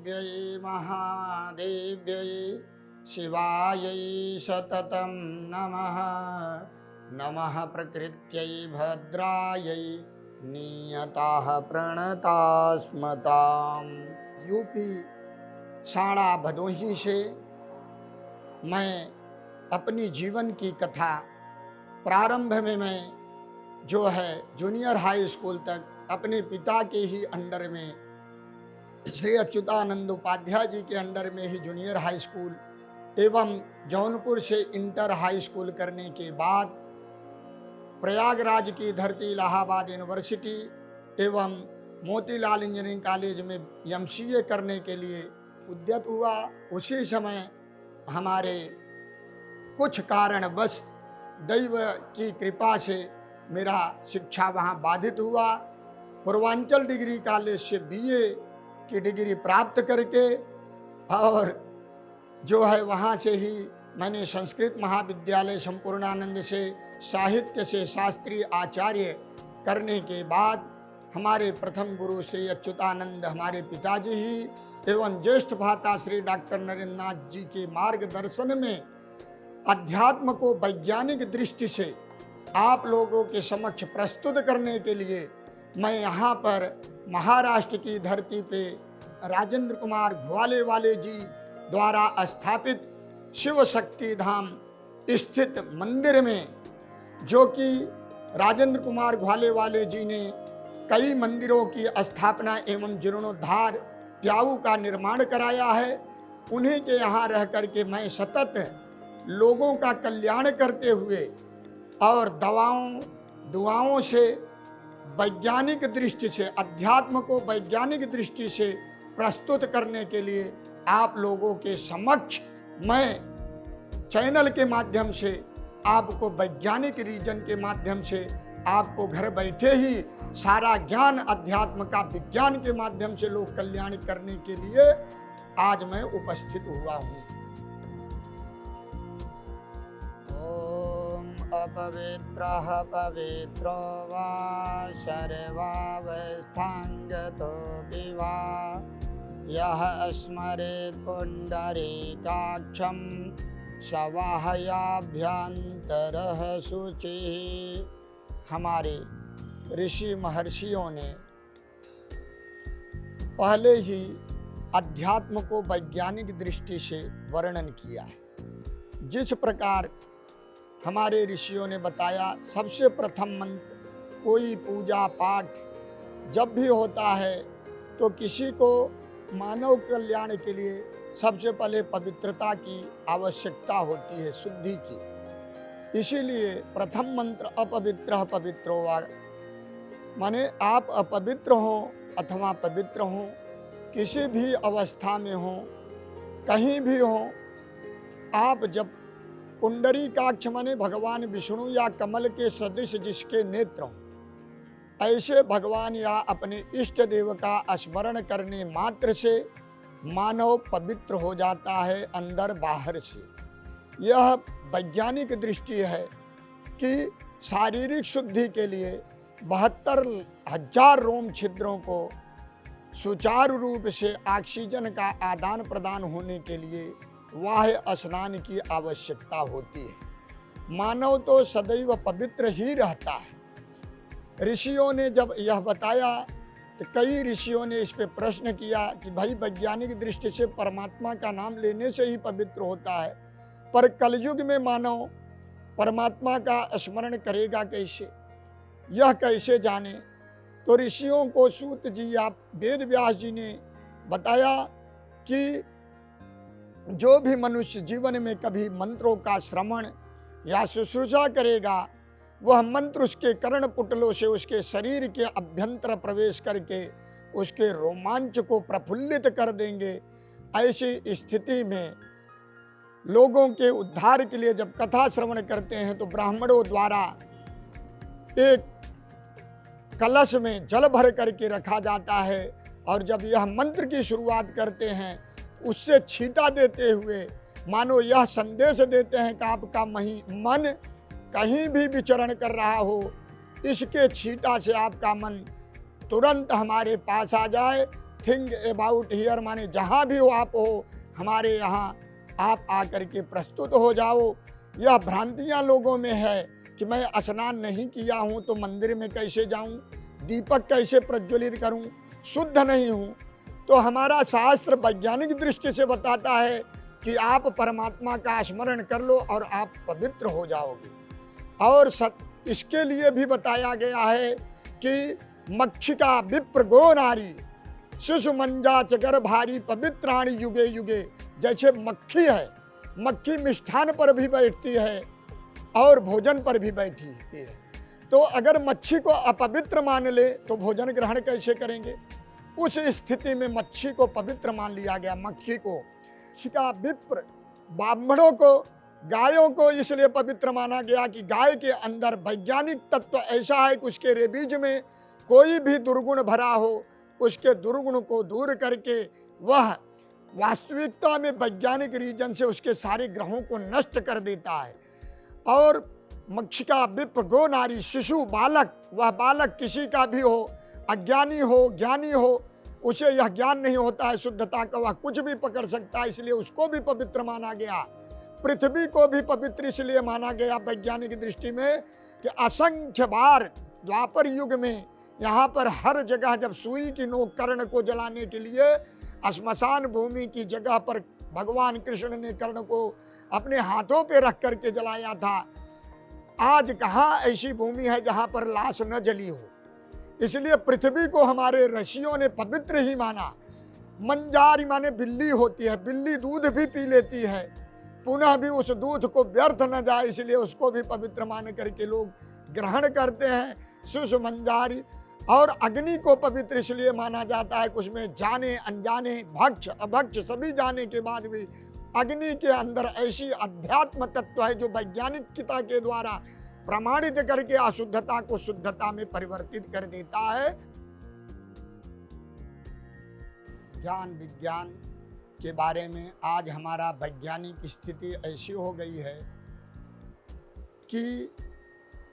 महादेव्यै महादेव्यै शिवायै सततं नमः। नमः प्रकृत्यै भद्रायै नियताः प्रणतास्मताम्। यूपी साड़ा भदोही से मैं अपनी जीवन की कथा प्रारंभ में मैं जो है जूनियर हाई स्कूल तक अपने पिता के ही अंडर में श्री अच्युतानंद उपाध्याय जी के अंडर में ही जूनियर हाई स्कूल एवं जौनपुर से इंटर हाई स्कूल करने के बाद प्रयागराज की धरती इलाहाबाद यूनिवर्सिटी एवं मोतीलाल इंजीनियरिंग कॉलेज में एमसीए करने के लिए उद्यत हुआ। उसी समय हमारे कुछ कारणवश दैव की कृपा से मेरा शिक्षा वहाँ बाधित हुआ। पूर्वांचल डिग्री कॉलेज से बीए की डिग्री प्राप्त करके और जो है वहाँ से ही मैंने संस्कृत महाविद्यालय संपूर्णानंद से साहित्य से शास्त्रीय आचार्य करने के बाद हमारे प्रथम गुरु श्री अच्युतानंद हमारे पिताजी ही एवं ज्येष्ठ भ्राता श्री डॉक्टर नरेंद्र नाथ जी के मार्गदर्शन में अध्यात्म को वैज्ञानिक दृष्टि से आप लोगों के समक्ष प्रस्तुत करने के लिए मैं यहाँ पर महाराष्ट्र की धरती पे राजेंद्र कुमार ग्वालेवाले जी द्वारा स्थापित शिव शक्ति धाम स्थित मंदिर में, जो कि राजेंद्र कुमार ग्वालेवाले जी ने कई मंदिरों की स्थापना एवं जीर्णोद्धार प्याऊ का निर्माण कराया है, उन्हीं के यहाँ रह करके मैं सतत लोगों का कल्याण करते हुए और दुआओं से वैज्ञानिक दृष्टि से अध्यात्म को वैज्ञानिक दृष्टि से प्रस्तुत करने के लिए आप लोगों के समक्ष मैं चैनल के माध्यम से आपको वैज्ञानिक रीजन के माध्यम से आपको घर बैठे ही सारा ज्ञान अध्यात्म का विज्ञान के माध्यम से लोक कल्याण करने के लिए आज मैं उपस्थित हुआ हूँ। अपवित्रः पवित्रो वा सर्वावस्थांगतो विवा यः स्मरेत् पुण्डरीकाक्षं सवाहयाभ्यन्तरः शुचिः। हमारे ऋषि महर्षियों ने पहले ही अध्यात्म को वैज्ञानिक दृष्टि से वर्णन किया है। जिस प्रकार हमारे ऋषियों ने बताया, सबसे प्रथम मंत्र कोई पूजा पाठ जब भी होता है तो किसी को मानव कल्याण के लिए सबसे पहले पवित्रता की आवश्यकता होती है, शुद्धि की। इसीलिए प्रथम मंत्र अपवित्रः पवित्रो वा, माने आप अपवित्र हो अथवा पवित्र हो, किसी भी अवस्था में हो, कहीं भी हो, आप जब पुंडरीकाक्ष माने भगवान विष्णु या कमल के सदृश जिसके नेत्र, ऐसे भगवान या अपने इष्ट देव का स्मरण करने मात्र से मानव पवित्र हो जाता है अंदर बाहर से। यह वैज्ञानिक दृष्टि है कि शारीरिक शुद्धि के लिए 72,000 रोम छिद्रों को सुचारू रूप से ऑक्सीजन का आदान प्रदान होने के लिए बाह्य स्नान की आवश्यकता होती है। मानव तो सदैव पवित्र ही रहता है। ऋषियों ने जब यह बताया तो कई ऋषियों ने इस पे प्रश्न किया कि भाई वैज्ञानिक दृष्टि से परमात्मा का नाम लेने से ही पवित्र होता है, पर कलयुग में मानव परमात्मा का स्मरण करेगा कैसे, यह कैसे जाने। तो ऋषियों को सूत जी या वेद व्यास जी ने बताया कि जो भी मनुष्य जीवन में कभी मंत्रों का श्रवण या शुश्रूषा करेगा, वह मंत्र उसके कर्ण पुटलों से उसके शरीर के अभ्यंतर प्रवेश करके उसके रोमांच को प्रफुल्लित कर देंगे। ऐसी स्थिति में लोगों के उद्धार के लिए जब कथा श्रवण करते हैं तो ब्राह्मणों द्वारा एक कलश में जल भर करके रखा जाता है, और जब यह मंत्र की शुरुआत करते हैं उससे छींटा देते हुए मानो यह संदेश देते हैं कि आपका मन कहीं भी विचरण कर रहा हो, इसके छींटा से आपका मन तुरंत हमारे पास आ जाए थिंग अबाउट हियर माने जहाँ भी हो आप हो, हमारे यहाँ आप आकर के प्रस्तुत हो जाओ। यह भ्रांतियाँ लोगों में है कि मैं स्नान नहीं किया हूँ तो मंदिर में कैसे जाऊँ, दीपक कैसे प्रज्वलित करूँ, शुद्ध नहीं हूँ। तो हमारा शास्त्र वैज्ञानिक दृष्टि से बताता है कि आप परमात्मा का स्मरण कर लो और आप पवित्र हो जाओगे। और इसके लिए भी बताया गया है कि मक्षिका विप्र गो नारी शिशु मंजा चगर भारी पवित्राणी युगे युगे। जैसे मक्खी है, मक्खी मिष्ठान पर भी बैठती है और भोजन पर भी बैठी होती है। तो अगर मच्छी को अपवित्र मान ले तो भोजन ग्रहण कैसे करेंगे? उस स्थिति में मच्छी को पवित्र मान लिया गया, मक्खी को। शिका विप्र ब्राह्मणों को, गायों को इसलिए पवित्र माना गया कि गाय के अंदर वैज्ञानिक तत्व ऐसा है कि उसके रेबीज में कोई भी दुर्गुण भरा हो, उसके दुर्गुण को दूर करके वह वास्तविकता में वैज्ञानिक रीजन से उसके सारे ग्रहों को नष्ट कर देता है। और मक्षिका विप्र गो नारी शिशु बालक, वह बालक किसी का भी हो, अज्ञानी हो ज्ञानी हो, उसे यह ज्ञान नहीं होता है शुद्धता का, वह कुछ भी पकड़ सकता है, इसलिए उसको भी पवित्र माना गया। पृथ्वी को भी पवित्र इसलिए माना गया वैज्ञानिक दृष्टि में कि असंख्य बार द्वापर युग में यहाँ पर हर जगह जब सुई की नोक कर्ण को जलाने के लिए श्मशान भूमि की जगह पर भगवान कृष्ण ने कर्ण को अपने हाथों पे रख करके जलाया था। आज कहाँ ऐसी भूमि है जहाँ पर लाश न जली हो। इसलिए पृथ्वी को हमारे ऋषियों ने पवित्र ही माना। मंजारी माने बिल्ली होती है, बिल्ली दूध भी पी लेती है, पुनः भी उस दूध को व्यर्थ न जाए इसलिए उसको भी पवित्र मान करके लोग ग्रहण करते हैं। सुष मंजारी और अग्नि को पवित्र इसलिए माना जाता है कि उसमें जाने अनजाने भक्ष अभक्ष सभी जाने के बाद भी अग्नि के अंदर ऐसी अध्यात्म तत्व है जो वैज्ञानिकता के द्वारा प्रमाणित करके अशुद्धता को शुद्धता में परिवर्तित कर देता है। ज्ञान विज्ञान के बारे में आज हमारा वैज्ञानिक स्थिति ऐसी हो गई है कि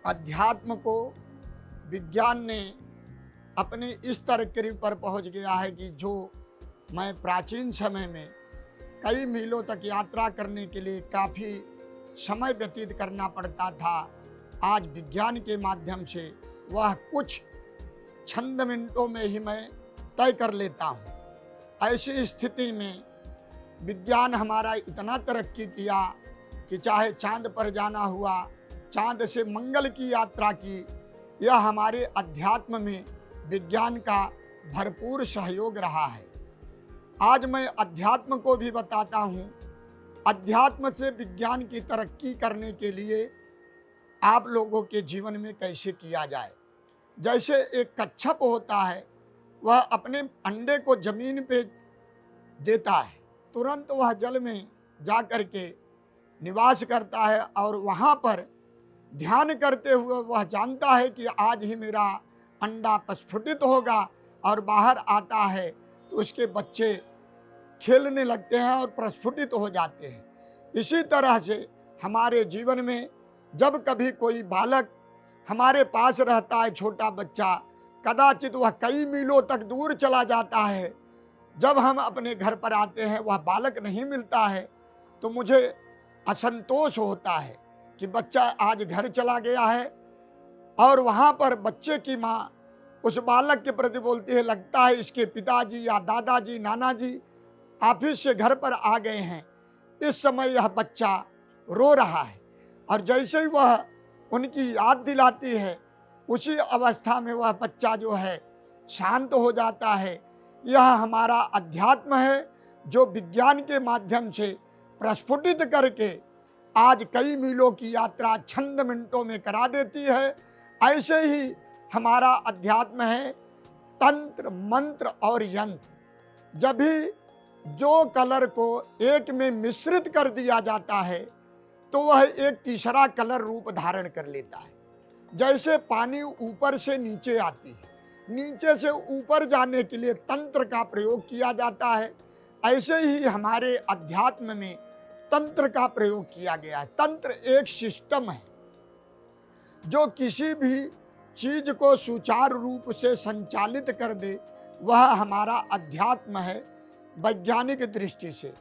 अध्यात्म को विज्ञान ने अपने इस तरक्की पर पहुंच गया है कि जो मैं प्राचीन समय में कई मीलों तक यात्रा करने के लिए काफ़ी समय व्यतीत करना पड़ता था, आज विज्ञान के माध्यम से वह कुछ चंद मिनटों में ही मैं तय कर लेता हूँ। ऐसी स्थिति में विज्ञान हमारा इतना तरक्की किया कि चाहे चांद पर जाना हुआ, चांद से मंगल की यात्रा की, यह हमारे अध्यात्म में विज्ञान का भरपूर सहयोग रहा है। आज मैं अध्यात्म को भी बताता हूँ। अध्यात्म से विज्ञान की तरक्की करने के लिए आप लोगों के जीवन में कैसे किया जाए। जैसे एक कच्छप होता है, वह अपने अंडे को जमीन पे देता है, तुरंत वह जल में जा कर के निवास करता है और वहाँ पर ध्यान करते हुए वह जानता है कि आज ही मेरा अंडा प्रस्फुटित होगा और बाहर आता है तो उसके बच्चे खेलने लगते हैं और प्रस्फुटित हो जाते हैं। इसी तरह से हमारे जीवन में जब कभी कोई बालक हमारे पास रहता है, छोटा बच्चा, कदाचित वह कई मीलों तक दूर चला जाता है, जब हम अपने घर पर आते हैं वह बालक नहीं मिलता है तो मुझे असंतोष होता है कि बच्चा आज घर चला गया है। और वहाँ पर बच्चे की माँ उस बालक के प्रति बोलती है, लगता है इसके पिताजी या दादाजी नाना जी ऑफिस से घर पर आ गए हैं, इस समय यह बच्चा रो रहा है। और जैसे ही वह उनकी याद दिलाती है, उसी अवस्था में वह बच्चा जो है शांत हो जाता है। यह हमारा अध्यात्म है जो विज्ञान के माध्यम से प्रस्फुटित करके आज कई मीलों की यात्रा चंद मिनटों में करा देती है। ऐसे ही हमारा अध्यात्म है तंत्र मंत्र और यंत्र। जब भी जो कलर को एक में मिश्रित कर दिया जाता है तो वह एक तीसरा कलर रूप धारण कर लेता है। जैसे पानी ऊपर से नीचे आती है, नीचे से ऊपर जाने के लिए तंत्र का प्रयोग किया जाता है, ऐसे ही हमारे अध्यात्म में तंत्र का प्रयोग किया गया है। तंत्र एक सिस्टम है जो किसी भी चीज को सुचारू रूप से संचालित कर दे, वह हमारा अध्यात्म है वैज्ञानिक दृष्टि से।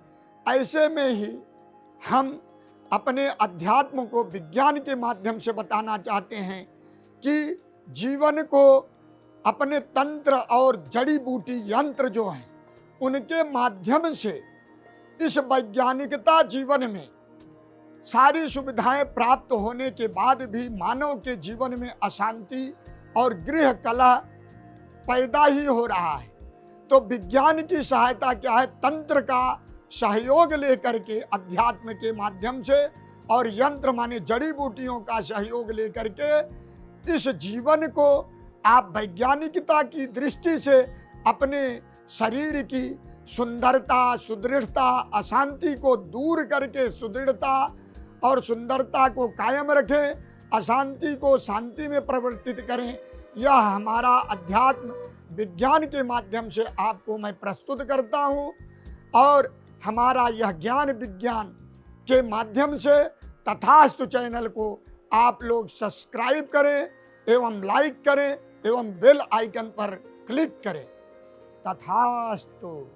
ऐसे में ही हम अपने अध्यात्म को विज्ञान के माध्यम से बताना चाहते हैं कि जीवन को अपने तंत्र और जड़ी बूटी यंत्र जो हैं उनके माध्यम से इस वैज्ञानिकता जीवन में सारी सुविधाएं प्राप्त होने के बाद भी मानव के जीवन में अशांति और गृह कलह पैदा ही हो रहा है। तो विज्ञान की सहायता क्या है? तंत्र का सहयोग लेकर के अध्यात्म के माध्यम से और यंत्र माने जड़ी बूटियों का सहयोग लेकर के इस जीवन को आप वैज्ञानिकता की दृष्टि से अपने शरीर की सुंदरता, सुदृढ़ता, अशांति को दूर करके सुदृढ़ता और सुंदरता को कायम रखें, अशांति को शांति में परिवर्तित करें। यह हमारा अध्यात्म विज्ञान के माध्यम से आपको मैं प्रस्तुत करता हूँ। और हमारा यह ज्ञान विज्ञान के माध्यम से तथास्तु चैनल को आप लोग सब्सक्राइब करें एवं लाइक करें एवं बेल आइकन पर क्लिक करें। तथास्तु।